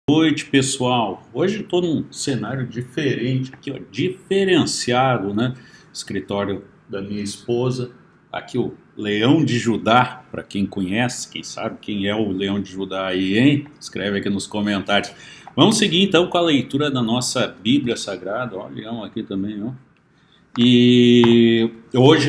Noite, pessoal. Hoje estou num cenário diferente aqui, ó, diferenciado, né? Escritório da minha esposa. Aqui o Leão de Judá, para quem conhece, quem sabe quem é o Leão de Judá aí, hein? Escreve aqui nos comentários. Vamos seguir então com a leitura da nossa Bíblia Sagrada. Ó, Leão aqui também, ó. E hoje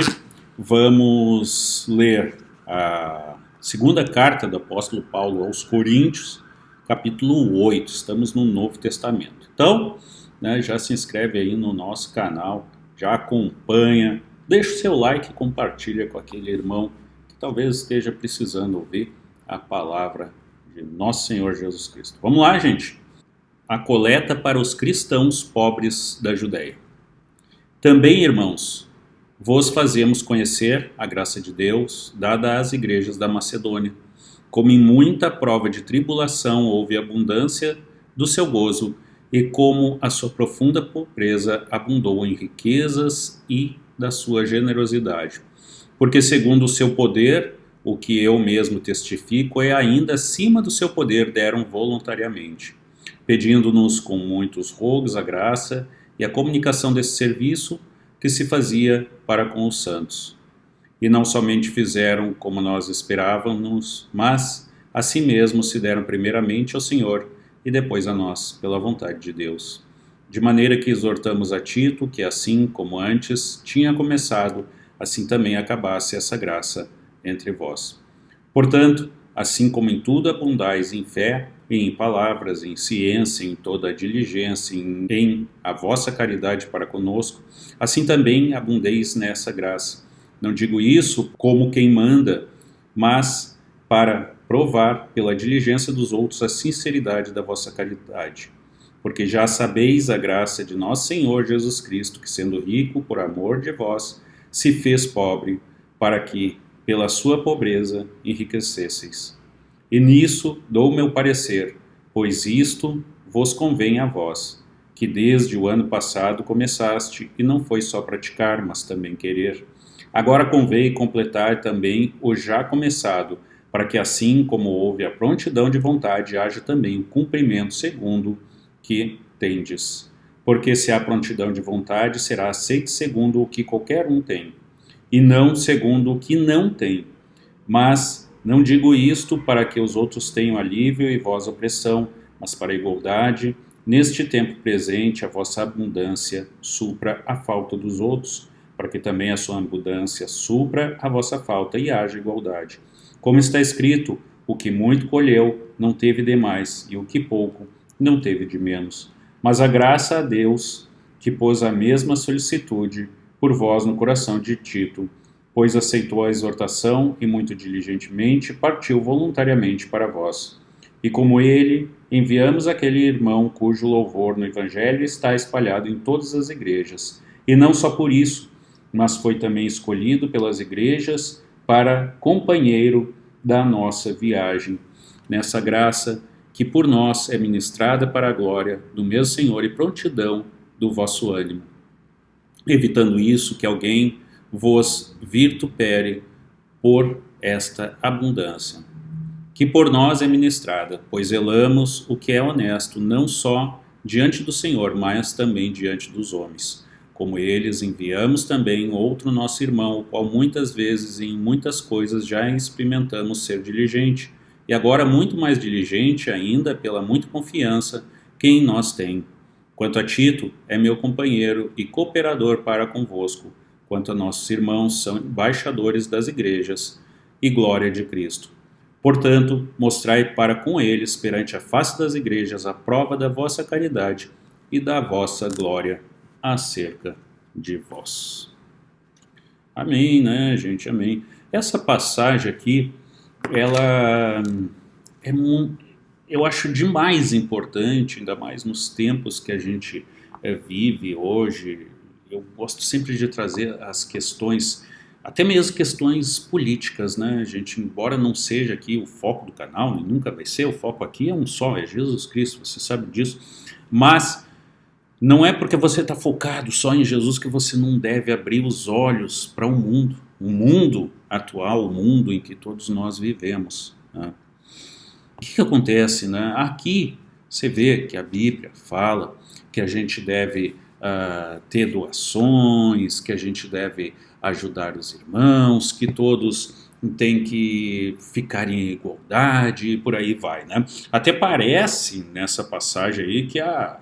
vamos ler a segunda carta do apóstolo Paulo aos Coríntios, capítulo 8, estamos no Novo Testamento. Então, né, já se inscreve aí no nosso canal, já acompanha, deixa o seu like e compartilha com aquele irmão que talvez esteja precisando ouvir a palavra de nosso Senhor Jesus Cristo. Vamos lá, gente. A coleta para os cristãos pobres da Judéia. Também, irmãos, vos fazemos conhecer a graça de Deus dada às igrejas da Macedônia, como em muita prova de tribulação houve abundância do seu gozo, e como a sua profunda pobreza abundou em riquezas e da sua generosidade. Porque segundo o seu poder, o que eu mesmo testifico é ainda acima do seu poder deram voluntariamente, pedindo-nos com muitos rogos a graça e a comunicação desse serviço que se fazia para com os santos. E não somente fizeram como nós esperávamos, mas a si mesmos se deram primeiramente ao Senhor e depois a nós, pela vontade de Deus. De maneira que exortamos a Tito que assim como antes tinha começado, assim também acabasse essa graça entre vós. Portanto, assim como em tudo abundais em fé, em palavras, em ciência, em toda a diligência, em a vossa caridade para conosco, assim também abundeis nessa graça. Não digo isso como quem manda, mas para provar pela diligência dos outros a sinceridade da vossa caridade. Porque já sabeis a graça de nosso Senhor Jesus Cristo, que sendo rico por amor de vós, se fez pobre, para que, pela sua pobreza, enriquecesseis. E nisso dou meu parecer, pois isto vos convém a vós, que desde o ano passado começaste, e não foi só praticar, mas também querer. Agora convém completar também o já começado, para que assim como houve a prontidão de vontade, haja também o cumprimento segundo que tendes. Porque se há prontidão de vontade, será aceite segundo o que qualquer um tem, e não segundo o que não tem. Mas não digo isto para que os outros tenham alívio e vós opressão, mas para a igualdade. Neste tempo presente, a vossa abundância supra a falta dos outros, para que também a sua abundância supra a vossa falta e haja igualdade. Como está escrito, o que muito colheu não teve demais, e o que pouco não teve de menos. Mas a graça a Deus, que pôs a mesma solicitude por vós no coração de Tito, pois aceitou a exortação e muito diligentemente partiu voluntariamente para vós. E como ele, enviamos aquele irmão cujo louvor no Evangelho está espalhado em todas as igrejas, e não só por isso, mas foi também escolhido pelas igrejas para companheiro da nossa viagem, nessa graça que por nós é ministrada para a glória do meu Senhor e prontidão do vosso ânimo, evitando isso que alguém vos vitupere por esta abundância, que por nós é ministrada, pois zelamos o que é honesto, não só diante do Senhor, mas também diante dos homens. Como eles, enviamos também outro nosso irmão, o qual muitas vezes e em muitas coisas já experimentamos ser diligente, e agora muito mais diligente ainda pela muita confiança que em nós tem. Quanto a Tito, é meu companheiro e cooperador para convosco, quanto a nossos irmãos são embaixadores das igrejas e glória de Cristo. Portanto, mostrai para com eles perante a face das igrejas a prova da vossa caridade e da vossa glória acerca de vós. Amém, né, gente? Amém. Essa passagem aqui, ela é eu acho demais importante, ainda mais nos tempos que a gente vive hoje. Eu gosto sempre de trazer as questões, até mesmo questões políticas, né, gente? Embora não seja aqui o foco do canal, nunca vai ser, o foco aqui é um só, é Jesus Cristo, você sabe disso, mas não é porque você está focado só em Jesus que você não deve abrir os olhos para o mundo atual, o mundo em que todos nós vivemos, né? O que acontece, né? Aqui Você vê que a Bíblia fala que a gente deve ter doações, que a gente deve ajudar os irmãos, que todos têm que ficar em igualdade e por aí vai, né? Até parece nessa passagem aí que a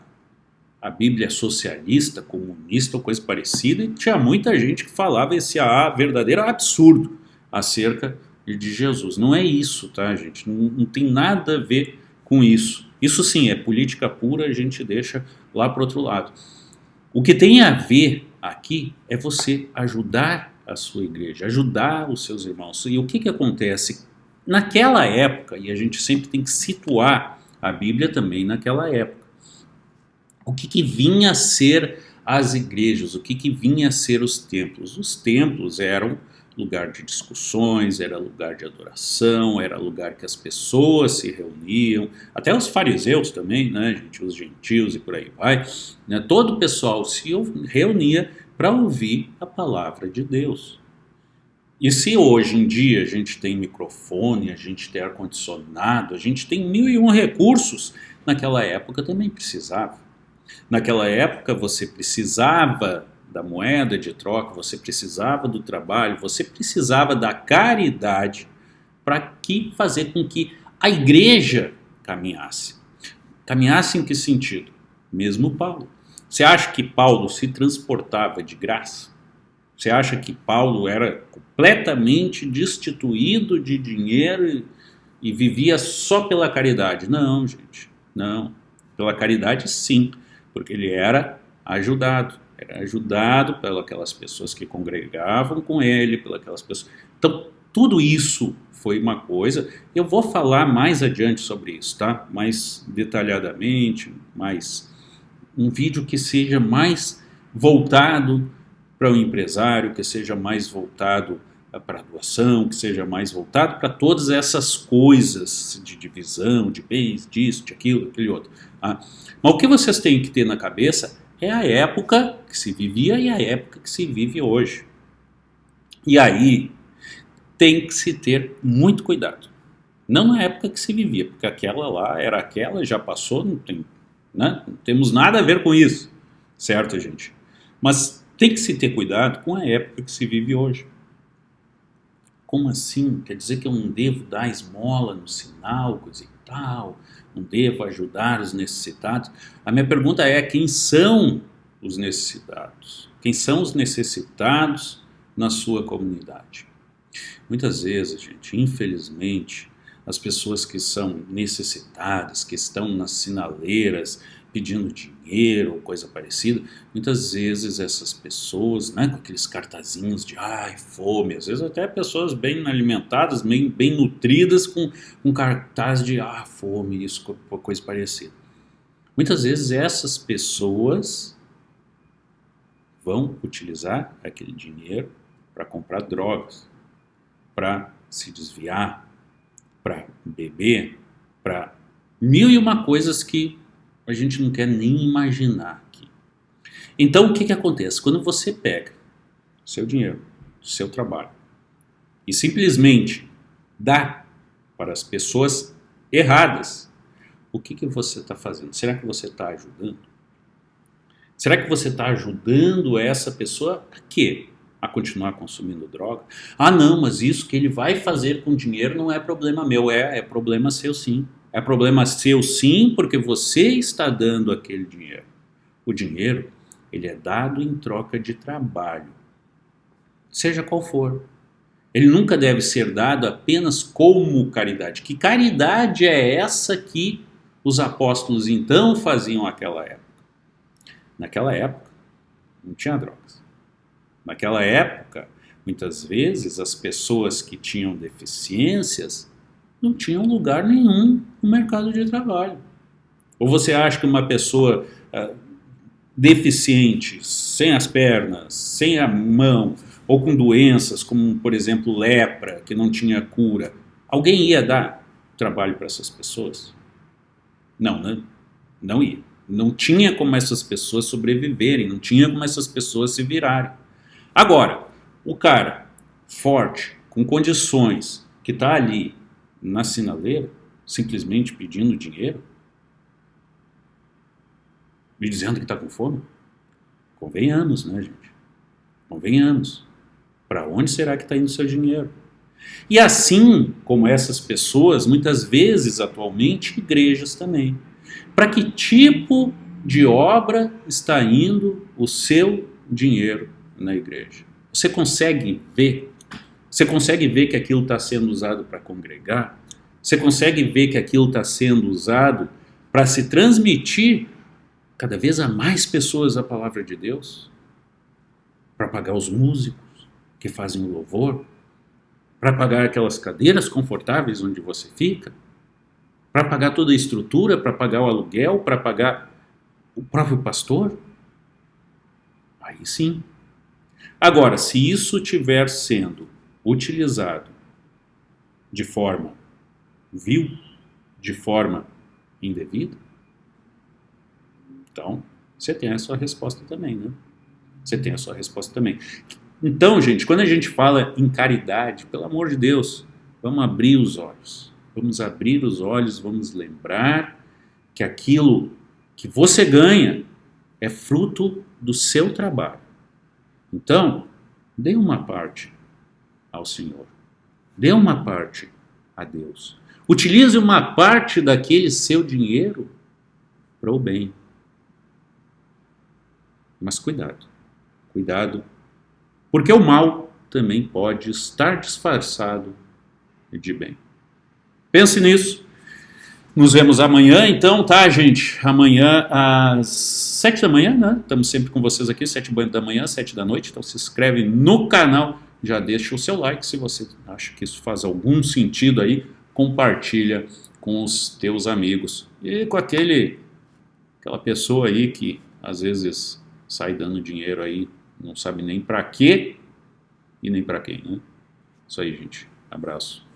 Bíblia é socialista, comunista ou coisa parecida, e tinha muita gente que falava esse verdadeiro absurdo acerca de Jesus. Não é isso, tá, gente? Não tem nada a ver com isso. Isso sim, é política pura, a gente deixa lá para o outro lado. O que tem a ver aqui é você ajudar a sua igreja, ajudar os seus irmãos. E o que acontece? Naquela época, e a gente sempre tem que situar a Bíblia também naquela época, o que vinha a ser as igrejas, o que vinha a ser os templos? Os templos eram lugar de discussões, era lugar de adoração, era lugar que as pessoas se reuniam, até os fariseus também, né, gente, os gentios e por aí vai, né, todo o pessoal se reunia para ouvir a palavra de Deus. E se hoje em dia a gente tem microfone, a gente tem ar-condicionado, a gente tem 1001 recursos, naquela época também precisava. Naquela época você precisava da moeda de troca, você precisava do trabalho, você precisava da caridade para fazer com que a igreja caminhasse. Caminhasse em que sentido? Mesmo Paulo. Você acha que Paulo se transportava de graça? Você acha que Paulo era completamente destituído de dinheiro e vivia só pela caridade? Não, gente, não. Pela caridade sim, porque ele era ajudado pelas pessoas que congregavam com ele, pelas pessoas. Então, tudo isso foi uma coisa. Eu vou falar mais adiante sobre isso, tá? Mais detalhadamente, um vídeo que seja mais voltado para o empresário, que seja mais voltado para a doação, que seja mais voltado para todas essas coisas de divisão, de bens, disso, de aquilo, daquele outro. Tá? Mas o que vocês têm que ter na cabeça é a época que se vivia e a época que se vive hoje. E aí tem que se ter muito cuidado. Não na época que se vivia, porque aquela lá era aquela, já passou, não temos nada a ver com isso, certo, gente? Mas tem que se ter cuidado com a época que se vive hoje. Como assim? Quer dizer que eu não devo dar esmola no sinal, coisa e tal? Não devo ajudar os necessitados? A minha pergunta é, quem são os necessitados? Quem são os necessitados na sua comunidade? Muitas vezes, gente, infelizmente, as pessoas que são necessitadas, que estão nas sinaleiras pedindo dinheiro ou coisa parecida, muitas vezes essas pessoas, né, com aqueles cartazinhos de fome, às vezes até pessoas bem alimentadas, bem nutridas, com um cartaz de fome, isso, coisa parecida. Muitas vezes essas pessoas vão utilizar aquele dinheiro para comprar drogas, para se desviar, para beber, para 1001 coisas que a gente não quer nem imaginar aqui. Então o que acontece? Quando você pega seu dinheiro, seu trabalho e simplesmente dá para as pessoas erradas, o que você está fazendo? Será que você está ajudando? Será que você está ajudando essa pessoa a quê? A continuar consumindo droga? Não, mas isso que ele vai fazer com dinheiro não é problema meu, é problema seu sim. É problema seu sim, porque você está dando aquele dinheiro. O dinheiro, ele é dado em troca de trabalho, seja qual for. Ele nunca deve ser dado apenas como caridade. Que caridade é essa que os apóstolos então faziam naquela época? Naquela época, não tinha drogas. Naquela época, muitas vezes, as pessoas que tinham deficiências não tinham lugar nenhum no mercado de trabalho. Ou você acha que uma pessoa deficiente, sem as pernas, sem a mão, ou com doenças como, por exemplo, lepra, que não tinha cura, alguém ia dar trabalho para essas pessoas? Não, né? Não ia. Não tinha como essas pessoas sobreviverem, não tinha como essas pessoas se virarem. Agora, o cara forte, com condições, que está ali na sinaleira, simplesmente pedindo dinheiro, Me dizendo que está com fome? Convenhamos, né, gente? Convenhamos. Para onde será que está indo o seu dinheiro? E assim como essas pessoas, muitas vezes atualmente, igrejas também. Para que tipo de obra está indo o seu dinheiro na igreja? Você consegue ver? Você consegue ver que aquilo está sendo usado para congregar? Você consegue ver que aquilo está sendo usado para se transmitir cada vez a mais pessoas a palavra de Deus? Para pagar os músicos que fazem o louvor? Para pagar aquelas cadeiras confortáveis onde você fica? Para pagar toda a estrutura? Para pagar o aluguel? Para pagar o próprio pastor? Aí sim. Agora, se isso estiver sendo utilizado de forma vil, de forma indevida, então você tem a sua resposta também, né? Você tem a sua resposta também. Então, gente, quando a gente fala em caridade, pelo amor de Deus, vamos abrir os olhos. Vamos abrir os olhos, vamos lembrar que aquilo que você ganha é fruto do seu trabalho. Então, dê uma parte ao Senhor. Dê uma parte a Deus. Utilize uma parte daquele seu dinheiro para o bem. Mas cuidado. Cuidado, porque o mal também pode estar disfarçado de bem. Pense nisso. Nos vemos amanhã, então, tá, gente? Amanhã às 7 da manhã, né? Estamos sempre com vocês aqui, 7 da manhã, 7 da noite. Então se inscreve no canal, já deixa o seu like. Se você acha que isso faz algum sentido aí, compartilha com os teus amigos. E com aquela pessoa aí que às vezes sai dando dinheiro aí, não sabe nem para quê e nem para quem, né? Isso aí, gente. Abraço.